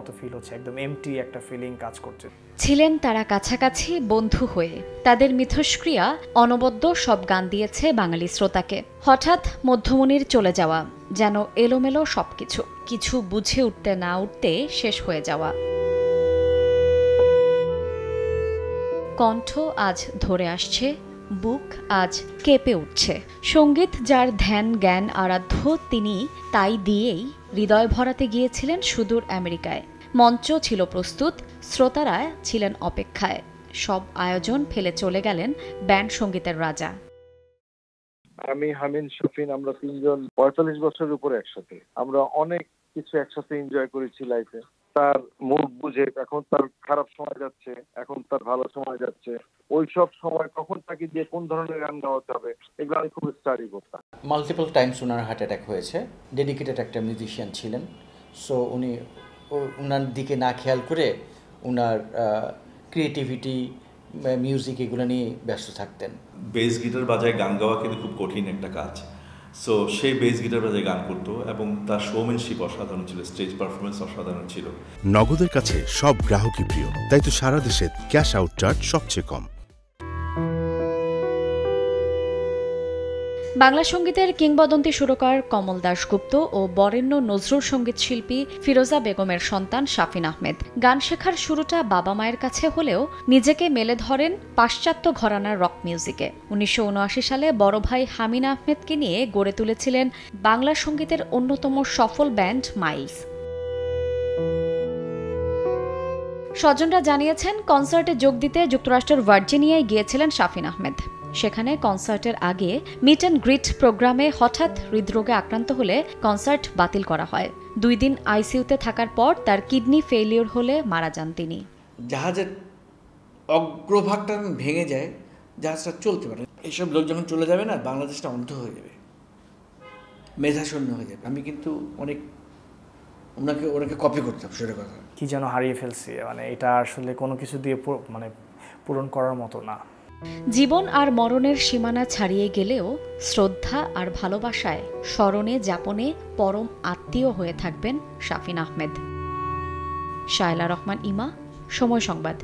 মতো ফিল হচ্ছে, একদম এমটি একটা ফিলিং কাজ করছে। ছিলেন তারা কাছাকাছি বন্ধু হয়ে, তাদের মিথস্ক্রিয়া অনবদ্য সব গান দিয়েছে বাঙালি শ্রোতাকে। হঠাৎ মধ্যমণির চলে যাওয়া, যেন এলোমেলো সবকিছু, কিছু বুঝে উঠতে না উঠতে শেষ হয়ে যাওয়া। কণ্ঠ আজ ধরে আসছে, বুক আজ কেঁপে উঠছে। সঙ্গীত যার ধ্যান জ্ঞান আরাধ্য, তিনি তাই দিয়েই হৃদয় ভরাতে গিয়েছিলেন সুদূর আমেরিকায়। মঞ্চ ছিল প্রস্তুত, শ্রোতারা ছিলেন অপেক্ষায়। সব আয়োজন ফেলে চলে গেলেন ব্যান্ড সঙ্গীতের রাজা। আমি, হামিন, শফিন, আমরা তিনজন ৪৫ বছরের উপরে একসাথে। আমরা অনেক কিছু একসাথে এনজয় করেছি লাইফে। তার মুড বুঝে, এখন তার খারাপ সময় যাচ্ছে, এখন তার ভালো সময় যাচ্ছে, ওই সব সময় কখন তাকে দিয়ে কোন ধরনের গান গাওয়াতে হবে, এগুলো আমি খুব স্টাডি করতাম। মাল্টিপল টাইমস ওনার হার্ট অ্যাটাক হয়েছে। ডেডিকেটেড একটা মিউজিশিয়ান ছিলেন, সো উনি ওনার দিকে না খেয়াল করে ওনার ক্রিয়েটিভিটি, মিউজিক এগুলো নিয়ে ব্যস্ত থাকতেন। বেস গিটার বাজায় গান গাওয়া কিন্তু খুব কঠিন একটা কাজ। সো সেই বেস গিটার বাজায় গান করতো এবং তার শোম্যানশিপ অসাধারণ ছিল, স্টেজ পারফরমেন্স অসাধারণ ছিল। নগদের কাছে সব গ্রাহকই প্রিয়, তাই তো সারা দেশে ক্যাশ আউট চার্জ সবচেয়ে কম। বাংলা সঙ্গীতের কিংবদন্তি সুরকার কমল দাশগুপ্ত ও বরেণ্য নজরুল সঙ্গীত শিল্পী ফিরোজা বেগমের সন্তান শাফিন আহমেদ। গান শেখার শুরুটা বাবা মায়ের কাছে হলেও নিজেকে মেলে ধরেন পাশ্চাত্য ঘরানার রক মিউজিকে। ১৯৭৯ সালে বড় ভাই হামিন আহমেদকে নিয়ে গড়ে তুলেছিলেন বাংলা সঙ্গীতের অন্যতম সফল ব্যান্ড মাইলস। স্বজনরা জানিয়েছেন, কনসার্টে যোগ দিতে যুক্তরাষ্ট্রের ভার্জিনিয়ায় গিয়েছিলেন শাফিন আহমেদ। সেখানে কনসার্টের আগে মিট অ্যান্ড গ্রিট প্রোগ্রামে হঠাৎ হৃদরোগে আক্রান্ত হলে কনসার্ট বাতিল করা হয়। ২ দিন আইসিইউতে থাকার পর তার কিডনি ফেইলিওর হলে মারা যান তিনি। জাহাজের অগ্রভাগটা ভেঙে যায়, জাহাজটা চলতে পারে। এইসব লোক যখন চলে যাবে না, বাংলাদেশটা অন্ধ হয়ে যাবে, মেধাশূন্য হয়ে যাবে। আমি কিন্তু অনেক ওনাকে কপি করতাম, সেটা কথা। কি যেন হারিয়ে ফেলছি, মানে এটা আসলে কোনো কিছু দিয়ে পূরণ করার মতো না। জীবন আর মরণের সীমানা ছাড়িয়ে গেলেও শ্রদ্ধা আর ভালোবাসায় স্মরণে যাপনে পরম আত্মীয় হয়ে থাকবেন শাফিন আহমেদ। শায়লা রহমান, ইমা, সময় সংবাদ।